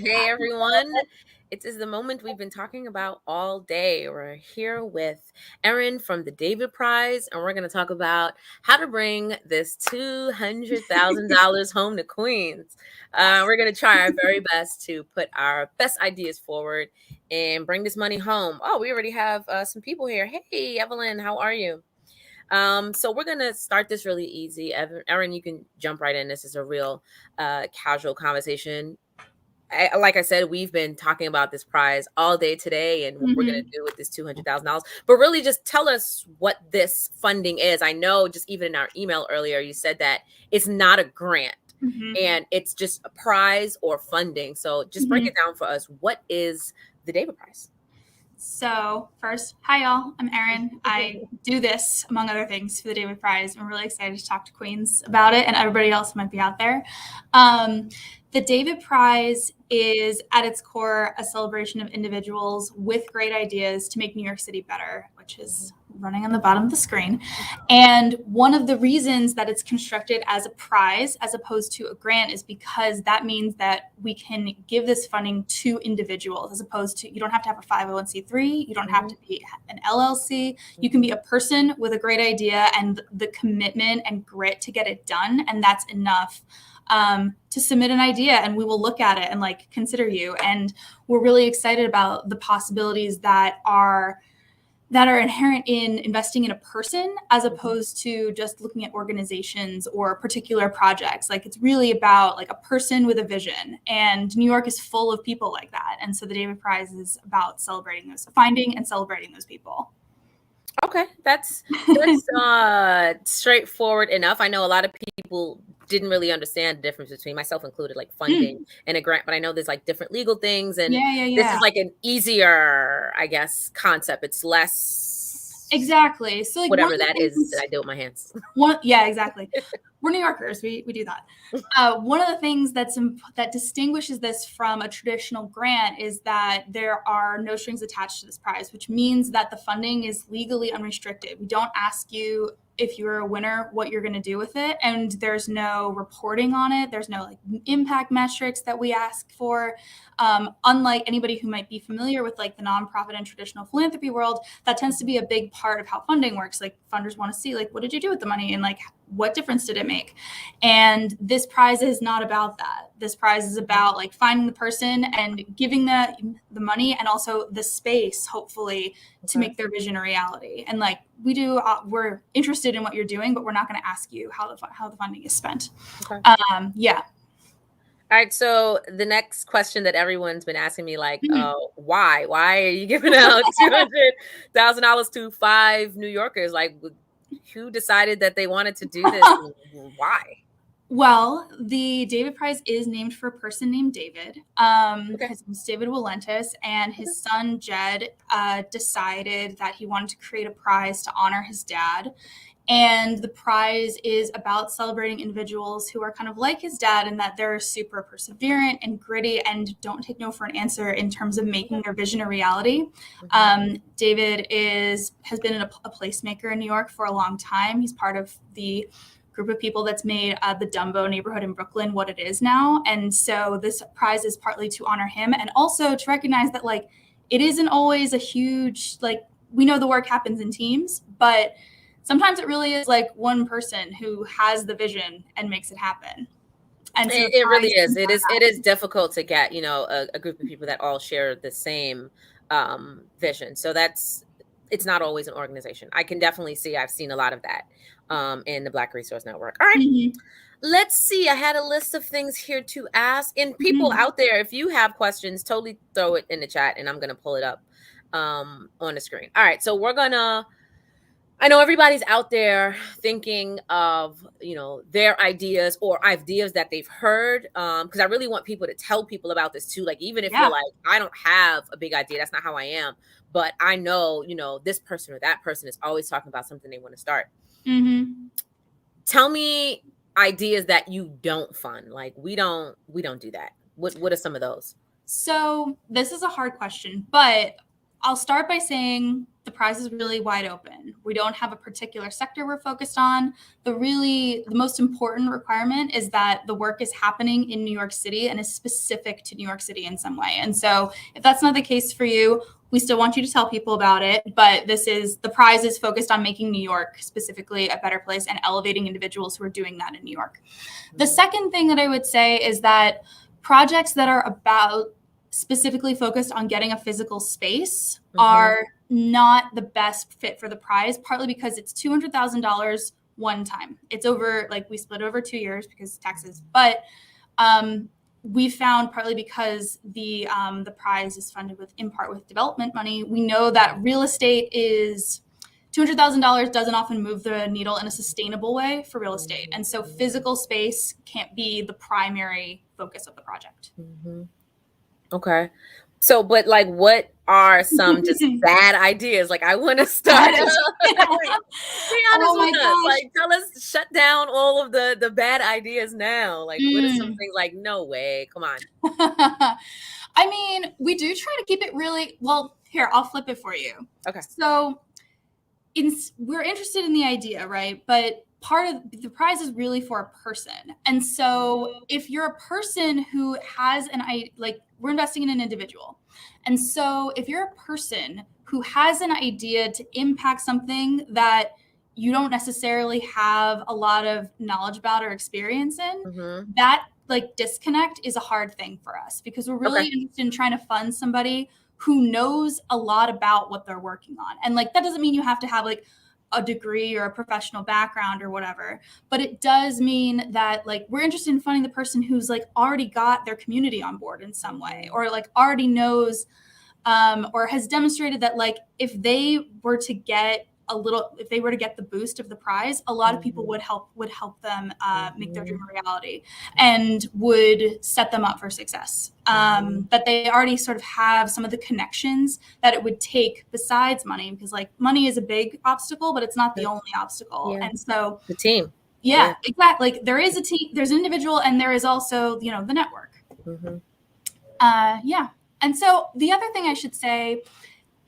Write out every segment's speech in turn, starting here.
Hey everyone. It is the moment we've been talking about all day. We're here with Erin from the David Prize, and we're going to talk about how to bring this $200,000 home to Queens. We're going to try our very best to put our best ideas forward and bring this money home. Oh, we already have some people here. Hey, Evelyn, how are you? So we're gonna start this really easy. Erin, you can jump right in. This is a real casual conversation. Like I said, we've been talking about this prize all day today and what we're going to do with this $200,000. But really, just tell us what this funding is. I know, just even in our email earlier, you said that it's not a grant and it's just a prize or funding. So just break it down for us. What is the David Prize? So first, hi y'all, I'm Erin. I do this, among other things, for the David Prize. I'm really excited to talk to Queens about it and everybody else who might be out there. The David Prize is, at its core, a celebration of individuals with great ideas to make New York City better, which is running on the bottom of the screen. And one of the reasons that it's constructed as a prize as opposed to a grant is because that means that we can give this funding to individuals, as opposed to, you don't have to have a 501c3, you don't have to be an LLC, you can be a person with a great idea and the commitment and grit to get it done, and that's enough to submit an idea, and we will look at it and consider you. And we're really excited about the possibilities that are inherent in investing in a person, as opposed to just looking at organizations or particular projects. It's really about a person with a vision, and New York is full of people like that. And so the David Prize is about finding and celebrating those people. Okay, that's straightforward enough. I know a lot of people didn't really understand the difference between, myself included, funding and a grant, but I know there's different legal things, and this is an easier, I guess, concept. It's less exactly. So whatever that is that I do with my hands. Exactly. We're New Yorkers. We do that. One of the things that distinguishes this from a traditional grant is that there are no strings attached to this prize, which means that the funding is legally unrestricted. We don't ask you, if you're a winner, what you're going to do with it. And there's no reporting on it. There's no impact metrics that we ask for. Unlike anybody who might be familiar with the nonprofit and traditional philanthropy world, that tends to be a big part of how funding works. Funders want to see, what did you do with the money? And what difference did it make? And this prize is not about that. This prize is about finding the person and giving the money, and also the space, hopefully, to make their vision a reality. And we're interested in what you're doing, but we're not going to ask you how the funding is spent. Okay. Yeah. All right, so the next question that everyone's been asking me, why are you giving out $200,000 to 5 New Yorkers? Who decided that they wanted to do this? Why? Well, the David Prize is named for a person named David. His name's David Wallentis, and his son Jed decided that he wanted to create a prize to honor his dad. And the prize is about celebrating individuals who are kind of like his dad, in that they're super perseverant and gritty and don't take no for an answer in terms of making their vision a reality. David has been a placemaker in New York for a long time. He's part of the group of people that's made the Dumbo neighborhood in Brooklyn what it is now. And so this prize is partly to honor him, and also to recognize that it isn't always a huge, we know the work happens in teams, but sometimes it really is one person who has the vision and makes it happen. And so it really is. It is difficult to get, a group of people that all share the same vision. So it's not always an organization. I can definitely see, I've seen a lot of that in the Black Resource Network. All right. Let's see. I had a list of things here to ask. And people out there, if you have questions, totally throw it in the chat and I'm going to pull it up on the screen. All right. So I know everybody's out there thinking of, their ideas or ideas that they've heard. Because I really want people to tell people about this too. Even if you're I don't have a big idea, that's not how I am. But I know, this person or that person is always talking about something they want to start. Tell me ideas that you don't fund. We don't do that. What are some of those? So this is a hard question, but I'll start by saying the prize is really wide open. We don't have a particular sector we're focused on. The most important requirement is that the work is happening in New York City and is specific to New York City in some way. And so if that's not the case for you, we still want you to tell people about it, but the prize is focused on making New York specifically a better place and elevating individuals who are doing that in New York. The second thing that I would say is that projects that are about specifically focused on getting a physical space are not the best fit for the prize, partly because it's $200,000 one time. It's over, like, we split over 2 years because taxes, but we found, partly because the prize is funded in part with development money, we know that real estate is $200,000 doesn't often move the needle in a sustainable way for real estate. And so physical space can't be the primary focus of the project. Okay. So, but like, what are some just bad ideas? Like, I want to start. Be honest with us. Like, tell us, shut down all of the bad ideas now. Like, what are some things like, no way, come on. I mean, we do try to keep it really, well, here, I'll flip it for you. Okay. So we're interested in the idea, right? But part of the prize is really for a person. And so if you're a person who has we're investing in an individual. And so if you're a person who has an idea to impact something that you don't necessarily have a lot of knowledge about or experience in, that disconnect is a hard thing for us, because we're really interested in trying to fund somebody who knows a lot about what they're working on. And that doesn't mean you have to have a degree or a professional background or whatever, but it does mean that we're interested in funding the person who's already got their community on board in some way, or already knows or has demonstrated that if they were to get the boost of the prize, a lot of people would help them make their dream a reality and would set them up for success. That they already sort of have some of the connections that it would take besides money, because money is a big obstacle, but it's not the only obstacle. Yeah. And so the team. Yeah, exactly. There is a team, there's an individual, and there is also, the network. Yeah. And so the other thing I should say,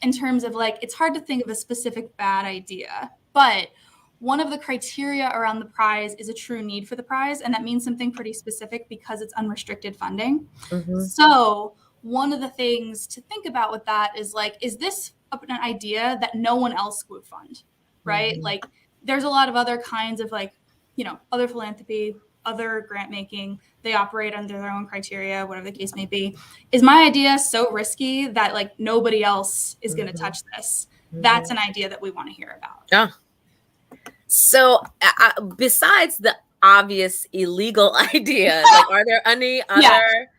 in terms of it's hard to think of a specific bad idea, but one of the criteria around the prize is a true need for the prize. And that means something pretty specific because it's unrestricted funding. So one of the things to think about with that is is this an idea that no one else would fund, right? There's a lot of other kinds of other philanthropy, other grant making, they operate under their own criteria, whatever the case may be. Is my idea so risky that nobody else is going to touch this? That's an idea that we want to hear about. Yeah. So besides the obvious illegal ideas, are there any other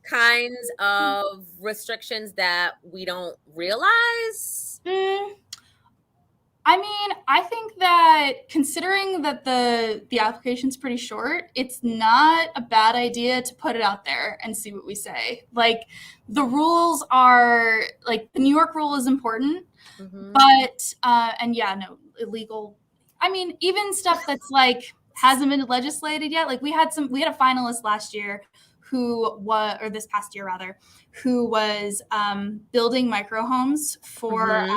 kinds of restrictions that we don't realize? I mean, I think that considering that the application's pretty short, it's not a bad idea to put it out there and see what we say. The rules are the New York rule is important, but illegal. I mean, even stuff that's hasn't been legislated yet. We had a finalist last year this past year rather, who was building micro homes for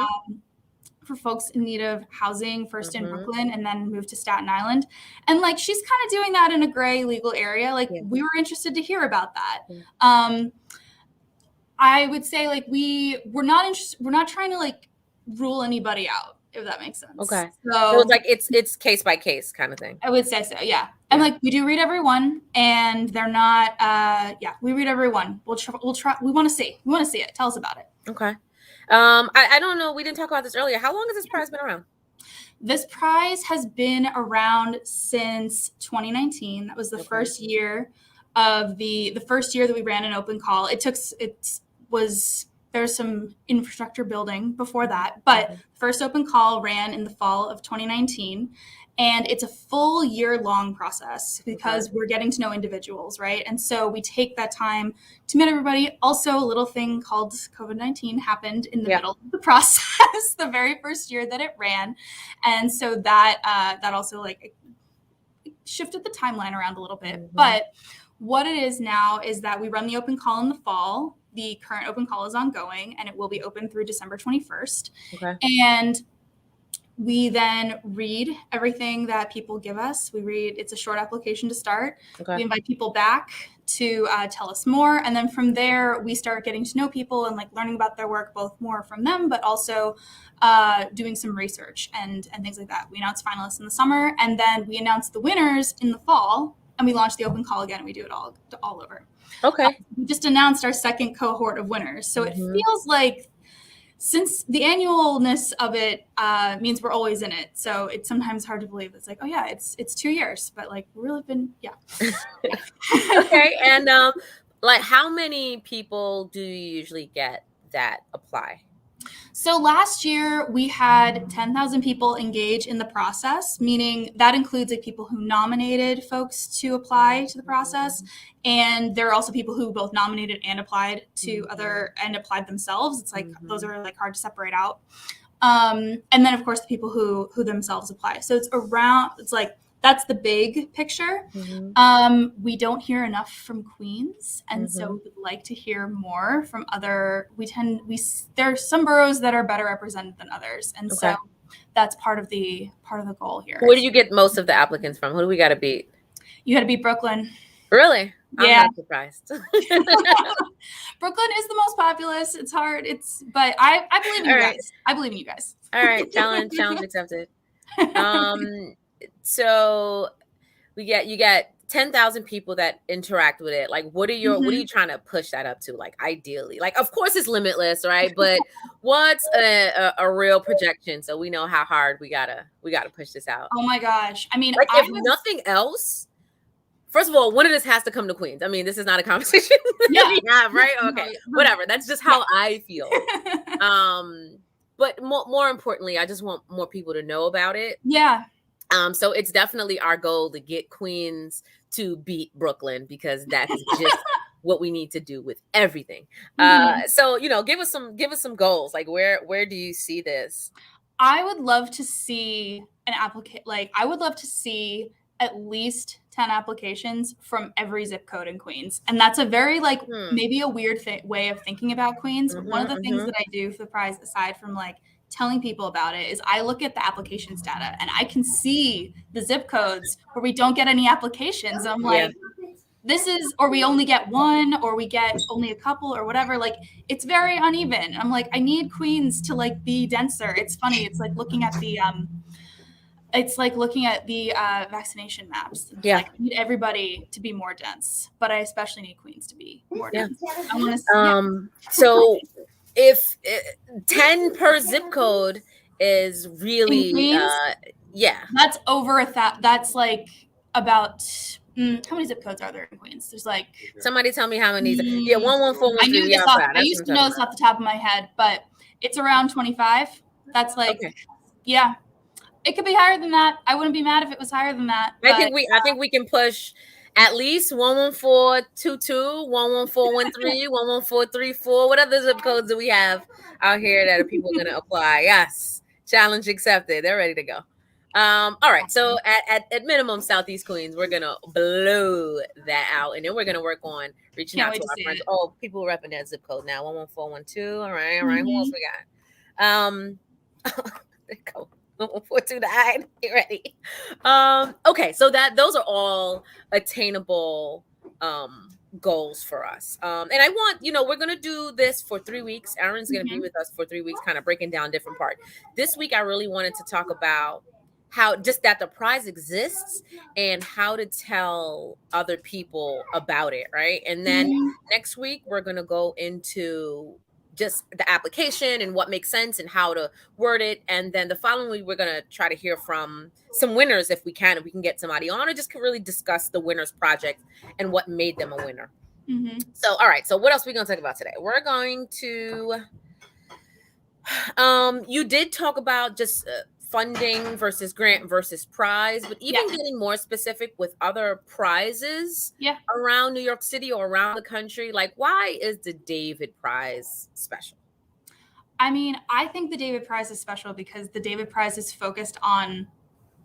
folks in need of housing, first in Brooklyn and then moved to Staten Island. And she's kind of doing that in a gray legal area. We were interested to hear about that. I would say we're not trying to rule anybody out, if that makes sense. Okay. So it's case by case kind of thing. I would say so, yeah. And we do read every one, and they're not we read every one. We'll try we want to see it. Tell us about it. Okay. I don't know. We didn't talk about this earlier. How long has this prize been around? This prize has been around since 2019. That was the first year of the first year that we ran an open call. There's some infrastructure building before that, but the first open call ran in the fall of 2019. And it's a full year-long process because we're getting to know individuals, right? And so we take that time to meet everybody. Also, a little thing called COVID-19 happened in the middle of the process, the very first year that it ran. And so that also shifted the timeline around a little bit. But what it is now is that we run the open call in the fall. the current open call is ongoing, and it will be open through December 21st. Okay. And we then read everything that people give us. It's a short application to start. Okay. We invite people back to tell us more. And then from there, we start getting to know people and like learning about their work, both more from them, but also doing some research and things like that. We announce finalists in the summer, and then we announce the winners in the fall, and we launch the open call again, and we do it all over. Okay. We just announced our second cohort of winners. So it feels like, since the annualness of it means we're always in it, so it's sometimes hard to believe. It's like, oh yeah, it's 2 years, but like we've really been, yeah. Okay, and like how many people do you usually get that apply? So last year we had 10,000 people engage in the process, meaning that includes like people who nominated folks to apply to the process. And there are also people who both nominated and applied to and applied themselves. It's like those are like hard to separate out. And then of course the people who themselves apply. So it's like that's the big picture. We don't hear enough from queens, and so we would like to hear more from other. There are some boroughs that are better represented than others, and so that's part of the goal here. Where do you get most of the applicants from? Who do we got to beat? You got to beat Brooklyn. Really? Yeah. I'm not surprised. Brooklyn is the most populous. It's hard. But I believe in you guys. I believe in you guys. All right, challenge accepted. So you get 10,000 people that interact with it. Like, what are you trying to push that up to? Like, ideally, like, of course it's limitless, right? But what's a real projection so we know how hard we gotta push this out? Oh my gosh! I mean, like, if nothing else, first of all, one of this has to come to Queens. I mean, this is not a conversation we have, right? Okay, whatever. That's just how I feel. But more importantly, I just want more people to know about it. Yeah. So it's definitely our goal to get Queens to beat Brooklyn, because that's just what we need to do with everything. So give us some goals. Like, where do you see this? I would love to see an applicant. Like, I would love to see at least 10 applications from every zip code in Queens. And that's a very maybe a weird way of thinking about Queens. One of the things that I do for the prize, aside from like telling people about it, is I look at the applications data and I can see the zip codes where we don't get any applications. I'm like, this is, or we only get one, or we get only a couple, or whatever. Like, it's very uneven. I'm like, I need Queens to like be denser. It's funny. It's like looking at the vaccination maps. It's like, I need everybody to be more dense, but I especially need Queens to be more dense. I want to. So if 10 per zip code is really that's over that's like about how many zip codes are there in Queens? There's like, somebody tell me how many. 11413. I used to know this off the top of my head, but it's around 25. That's like it could be higher than that. I wouldn't be mad if it was higher than that. I think we can push at least 11422, 11413, 11434. What other zip codes do we have out here that people are going to apply? Yes, challenge accepted. They're ready to go. All right. So at minimum, Southeast Queens, we're going to blow that out, and then we're going to work on reaching out to our friends. Oh, people repping that zip code now. 11412. All right. Who else we got? There you go. 11429. Get ready. Okay, so those are all attainable goals for us. And I want, we're gonna do this for 3 weeks. Aaron's gonna be with us for 3 weeks, kind of breaking down different parts. This week I really wanted to talk about how just that the prize exists and how to tell other people about it, right? And then next week we're gonna go into just the application and what makes sense and how to word it. And then the following week, we're going to try to hear from some winners if we can get somebody on, or just really discuss the winners project and what made them a winner. So, all right. So what else are we going to talk about today? We're going to, you did talk about just funding versus grant versus prize, but even getting more specific with other prizes around New York City or around the country, like, why is the David Prize special? I mean, I think the David Prize is special because the David Prize is focused on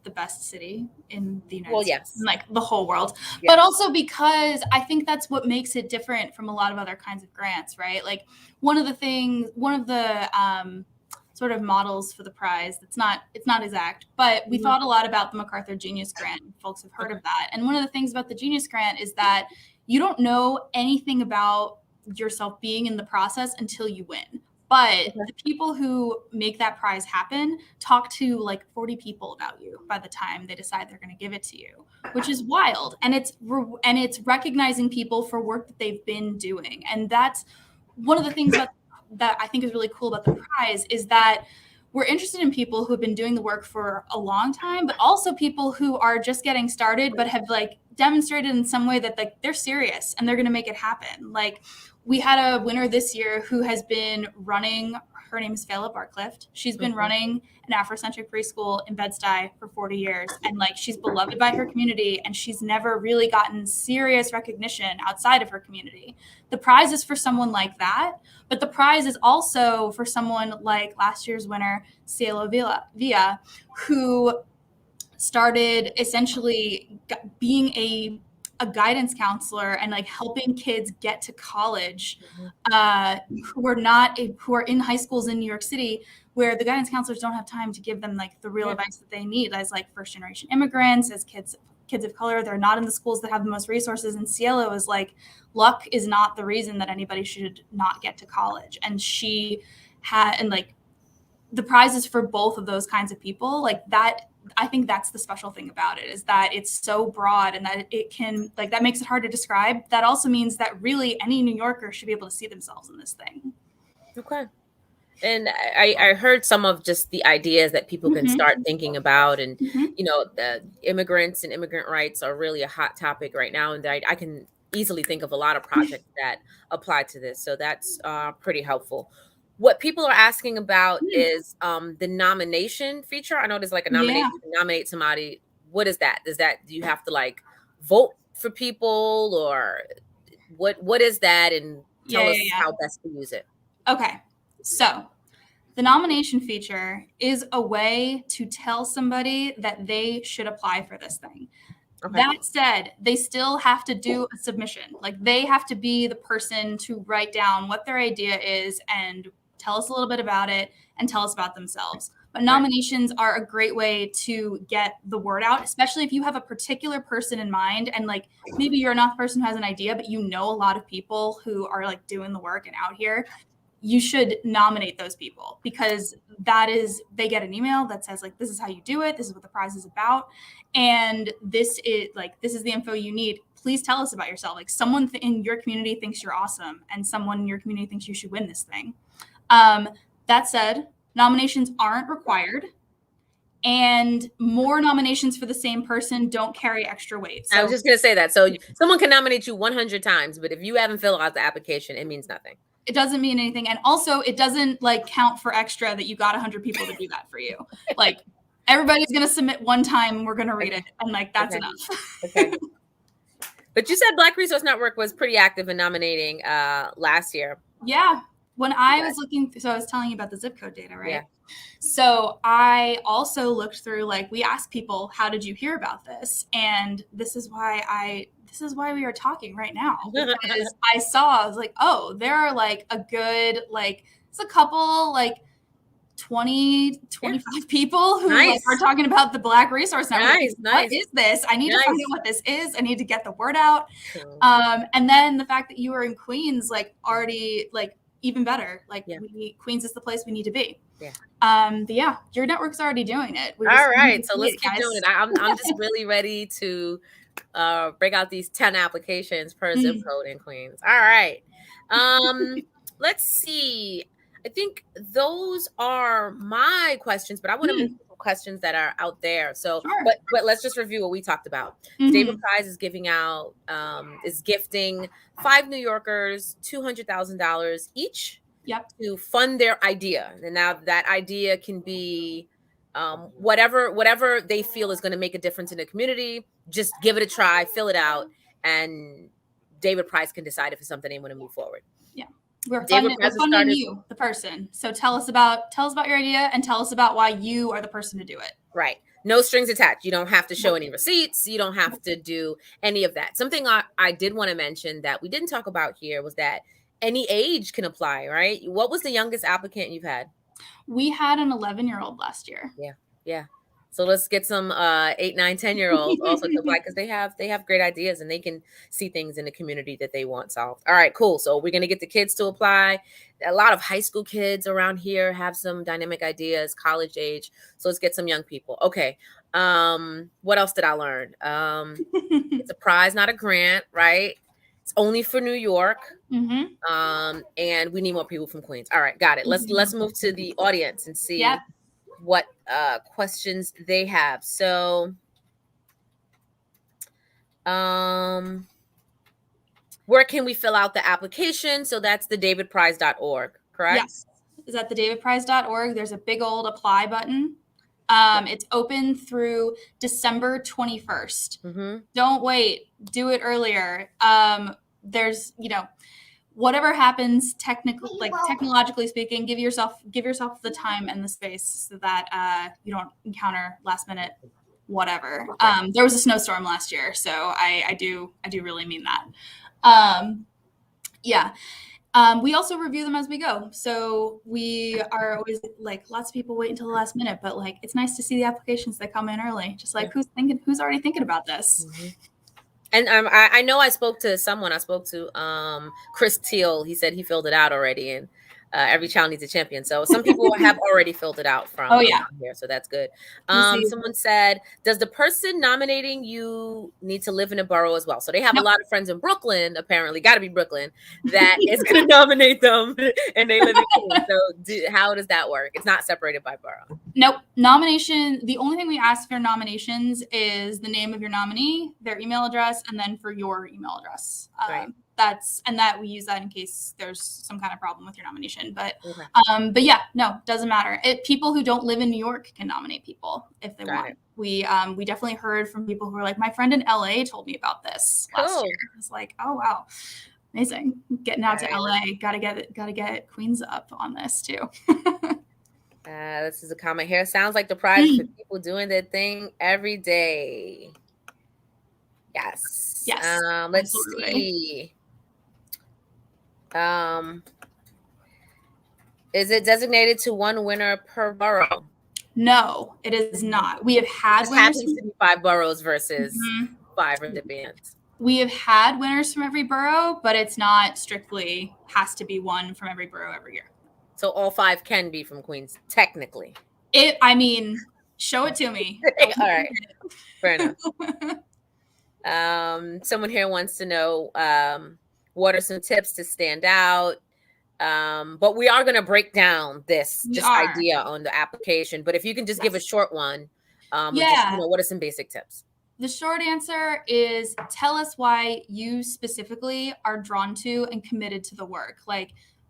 the best city in the United Well, States, yes. and like the whole world. Yes. But also because I think that's what makes it different from a lot of other kinds of grants, right? Like one of the sort of models for the prize, it's not exact, but we thought a lot about the Macarthur Genius Grant. Folks have heard of that. And one of the things about the Genius Grant is that you don't know anything about yourself being in the process until you win. But the people who make that prize happen talk to like 40 people about you by the time they decide they're going to give it to you, which is wild. And it's recognizing people for work that they've been doing. And that's one of the things that I think is really cool about the prize is that we're interested in people who have been doing the work for a long time, but also people who are just getting started, but have like demonstrated in some way that like they're serious and they're going to make it happen. Like we had a winner this year who has been running, her name is Philip Barclift. She's been running an Afrocentric preschool in Bed-Stuy for 40 years. And like, she's beloved by her community and she's never really gotten serious recognition outside of her community. The prize is for someone like that, but the prize is also for someone like last year's winner, Cielo Villa, who started essentially being a guidance counselor and like helping kids get to college who are in high schools in New York City, where the guidance counselors don't have time to give them like the real advice that they need as like first generation immigrants, as kids of color. They're not in the schools that have the most resources. And Cielo is like, luck is not the reason that anybody should not get to college. And she had, and like the prizes for both of those kinds of people, like that, I think that's the special thing about it, is that it's so broad and that it can, like, that makes it hard to describe. That also means that really any New Yorker should be able to see themselves in this thing. Okay. And I heard some of just the ideas that people can start thinking about. And, you know, the immigrants and immigrant rights are really a hot topic right now. And I can easily think of a lot of projects that apply to this. So that's pretty helpful. What people are asking about is the nomination feature. I know there's like a nomination to nominate somebody. What is that? Do you have to like vote for people, or what is that? And tell us how best to use it. Okay. So the nomination feature is a way to tell somebody that they should apply for this thing. Okay. That said, they still have to do a submission. Like they have to be the person to write down what their idea is and tell us a little bit about it and tell us about themselves. But nominations are a great way to get the word out, especially if you have a particular person in mind and like maybe you're not the person who has an idea, but you know a lot of people who are like doing the work and out here. You should nominate those people, because they get an email that says like, this is how you do it. This is what the prize is about. And this is the info you need. Please tell us about yourself. Like someone in your community thinks you're awesome and someone in your community thinks you should win this thing. That said, nominations aren't required, and more nominations for the same person don't carry extra weight. So, I was just going to say that. So someone can nominate you 100 times, but if you haven't filled out the application, it means nothing. It doesn't mean anything. And also it doesn't like count for extra that you got 100 people to do that for you. Like everybody's going to submit one time and we're going to read it. And like, that's enough. Okay. But you said Black Resource Network was pretty active in nominating last year. Yeah. When I was looking, so I was telling you about the zip code data, right? Yeah. So I also looked through, like, we asked people, how did you hear about this? And this is why we are talking right now, because I was like, oh, there are like a good, like, it's a couple, like 20, 25 people who like, are talking about the Black Resource Network. What is this? I need to find out what this is. I need to get the word out. And then the fact that you were in Queens, like already, like, even better. Like Queens is the place we need to be. But yeah, your network's already doing it. All right, so let's keep doing it. I'm just really ready to break out these 10 applications per zip code in Queens. All right. Let's see. I think those are my questions, but I want to move to questions that are out there. So, but let's just review what we talked about. David Prize is gifting 5 New Yorkers $200,000 each to fund their idea. And now that idea can be whatever they feel is going to make a difference in the community. Just give it a try, fill it out, and David Price can decide if it's something they want to move forward. Yeah. We're funding you, the person. So tell us about your idea and tell us about why you are the person to do it. Right. No strings attached. You don't have to show any receipts. You don't have to do any of that. Something I did want to mention that we didn't talk about here was that any age can apply, right? What was the youngest applicant you've had? We had an 11-year-old last year. Yeah. Yeah. So let's get some 8, 9, 10-year-olds also to apply, because they have great ideas and they can see things in the community that they want solved. All right, cool. So we're gonna get the kids to apply. A lot of high school kids around here have some dynamic ideas, college age. So let's get some young people. Okay. What else did I learn? It's a prize, not a grant, right? It's only for New York. And we need more people from Queens. All right, got it. Let's move to the audience and see what questions they have. So where can we fill out the application? So that's the davidprize.org, correct? Yes. Is at the davidprize.org. There's a big old apply button. It's open through December 21st. Don't wait. Do it earlier. There's, whatever happens technologically speaking, give yourself the time and the space so that you don't encounter last minute whatever. There was a snowstorm last year, so I do really mean that. We also review them as we go. So we are always lots of people wait until the last minute, but it's nice to see the applications that come in early. Just who's already thinking about this. And I know I spoke to someone. I spoke to Chris Teal. He said he filled it out already, and every child needs a champion. So some people have already filled it out from here, so that's good. Someone said, does the person nominating you need to live in a borough as well? So they have a lot of friends in Brooklyn, apparently, got to be Brooklyn, that is going to nominate them, and they live in Queens. So how does that work? It's not separated by borough. Nope. Nomination, the only thing we ask for nominations is the name of your nominee, their email address, and then for your email address. Right. That we use that in case there's some kind of problem with your nomination. But yeah, no, doesn't matter. People who don't live in New York can nominate people if they want. We definitely heard from people who were like, my friend in LA told me about this last year. I was like, oh wow, amazing. Getting out to LA, gotta get Queens up on this too. This is a comment here. Sounds like the prize for people doing their thing every day. Yes. Let's see. Is it designated to one winner per borough? No, it is not. We have had winners. Happens to be 5 boroughs versus 5 recipients. We have had winners from every borough, but it's not strictly has to be one from every borough every year. So all 5 can be from Queens, technically. Show it to me. All right. Fair enough. Someone here wants to know what are some tips to stand out. But we are going to break down this idea on the application. But if you can just give a short one, what are some basic tips? The short answer is tell us why you specifically are drawn to and committed to the work.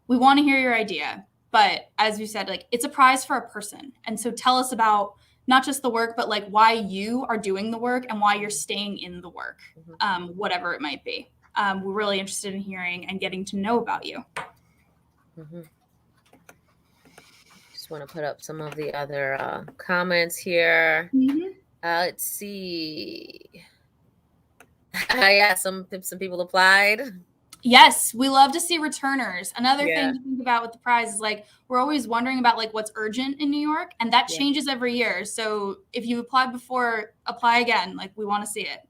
We want to hear your idea. But as we said, it's a prize for a person. And so tell us about not just the work, but why you are doing the work and why you're staying in the work, whatever it might be. We're really interested in hearing and getting to know about you. Just want to put up some of the other comments here. Let's see. Some people applied. Yes, we love to see returners. Another thing to think about with the prize is we're always wondering about what's urgent in New York, and that changes every year. So if you applied before, apply again. We want to see it.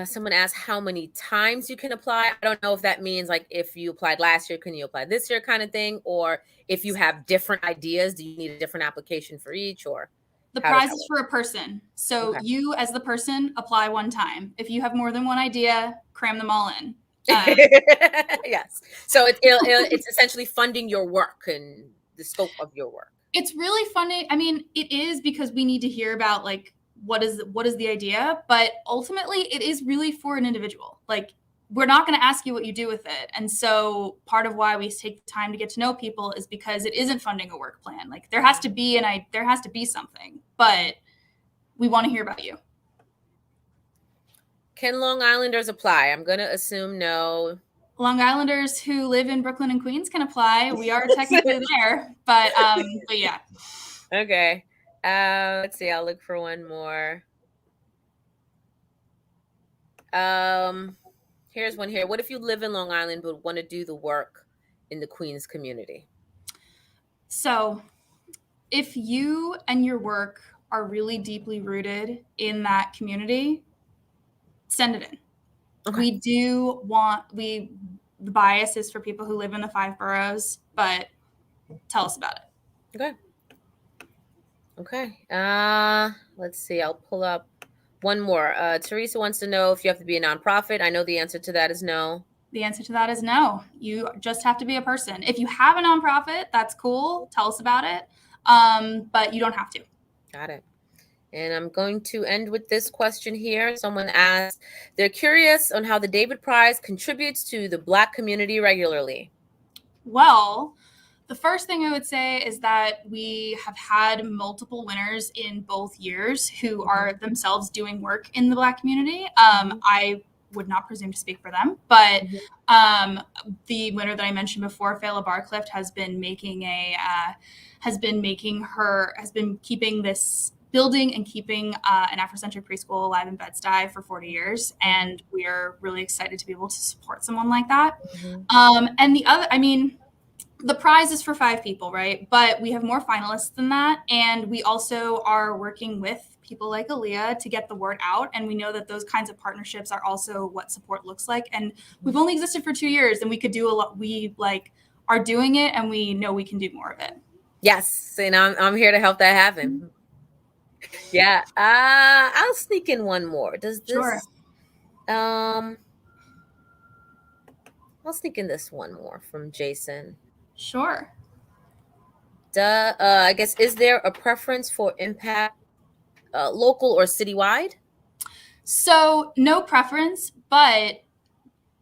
Someone asked how many times you can apply. I don't know if that means if you applied last year, can you apply this year kind of thing, or if you have different ideas, do you need a different application for each, or? The prize is for a person. So you as the person apply one time. If you have more than one idea, cram them all in. Yes. So it's essentially funding your work and the scope of your work. It's really funding. I mean, it is because we need to hear about what is the idea, but ultimately it is really for an individual. We're not going to ask you what you do with it. And so part of why we take the time to get to know people is because it isn't funding a work plan. There has to be something, but we want to hear about you. Can Long Islanders apply? I'm going to assume no. Long Islanders who live in Brooklyn and Queens can apply. We are technically there, but yeah. Okay. Let's see. I'll look for one more. Here's one here. What if you live in Long Island but want to do the work in the Queens community? So, if you and your work are really deeply rooted in that community, send it in. Okay. We do want the bias is for people who live in the 5 boroughs, but tell us about it. Okay. Okay. Let's see. I'll pull up one more. Teresa wants to know if you have to be a nonprofit. I know the answer to that is no. The answer to that is no. You just have to be a person. If you have a nonprofit, that's cool. Tell us about it. But you don't have to. Got it. And I'm going to end with this question here. Someone asked, they're curious on how the David Prize contributes to the Black community regularly. Well, the first thing I would say is that we have had multiple winners in both years who are themselves doing work in the Black community. I would not presume to speak for them, but the winner that I mentioned before, Fayla Barclift, has been keeping this building and keeping an Afrocentric preschool alive in Bed-Stuy for 40 years. And we are really excited to be able to support someone like that. And the prize is for 5 people, right? But we have more finalists than that. And we also are working with people like Aaliyah to get the word out. And we know that those kinds of partnerships are also what support looks like. And we've only existed for 2 years, and we could do a lot. We are doing it, and we know we can do more of it. Yes. And I'm here to help that happen. Yeah. I'll sneak in one more. Does this Sure. I'll sneak in this one more from Jason. Sure. I guess, is there a preference for impact, local or citywide? So no preference, but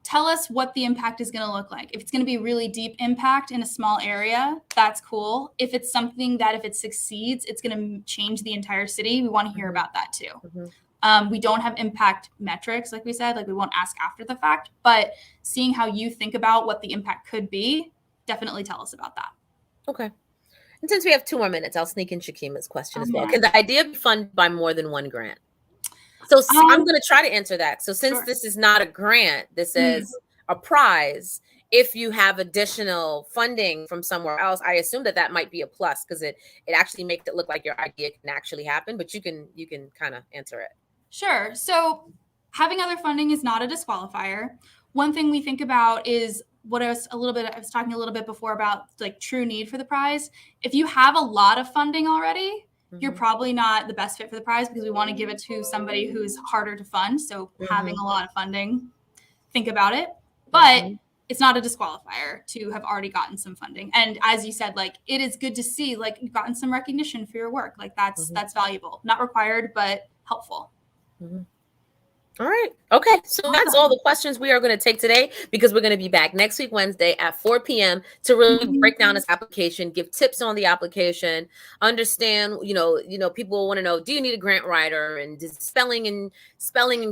tell us what the impact is going to look like. If it's going to be really deep impact in a small area, that's cool. If it's something that if it succeeds, it's going to change the entire city, we want to hear about that too. We don't have impact metrics, like we said, like we won't ask after the fact, but seeing how you think about what the impact could be, definitely tell us about that. Okay. And since we have 2 more minutes, I'll sneak in Shakima's question as well. Can the idea be funded by more than one grant? So I'm going to try to answer that. So since this is not a grant, this is a prize. If you have additional funding from somewhere else, I assume that might be a plus, because it actually makes it look like your idea can actually happen. But you can kind of answer it. Sure. So having other funding is not a disqualifier. One thing we think about is what I was talking a little bit before about like true need for the prize. If you have a lot of funding already, you're probably not the best fit for the prize, because we want to give it to somebody who's harder to fund. So having a lot of funding, think about it. But it's not a disqualifier to have already gotten some funding. And as you said, like, it is good to see, like, you've gotten some recognition for your work. Like that's valuable. Not required, but helpful. All right. Okay. So that's all the questions we are going to take today, because we're going to be back next week, Wednesday at 4 p.m. to really break down this application, give tips on the application, understand, people want to know, do you need a grant writer, and does spelling and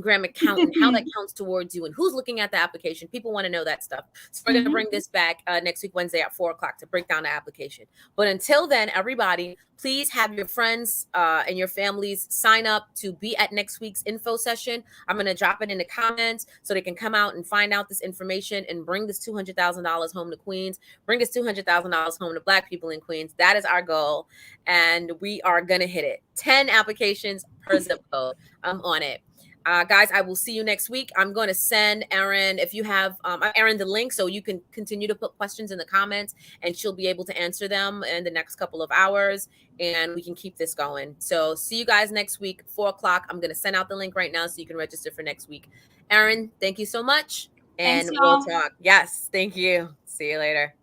grammar count, and how that counts towards you, and who's looking at the application. People want to know that stuff. So we're going to bring this back next week, Wednesday at 4 o'clock to break down the application. But until then, everybody, please have your friends and your families sign up to be at next week's info session. I'm going to drop it in the comments so they can come out and find out this information and bring this $200,000 home to Queens, bring this $200,000 home to Black people in Queens. That is our goal, and we are going to hit it. 10 applications per zip code. I'm on it. Guys, I will see you next week. I'm going to send Erin, if you have Erin, the link, so you can continue to put questions in the comments, and she'll be able to answer them in the next couple of hours, and we can keep this going. So see you guys next week, 4 o'clock. I'm going to send out the link right now so you can register for next week. Erin, thank you so much. And we'll talk. Yes, thank you. See you later.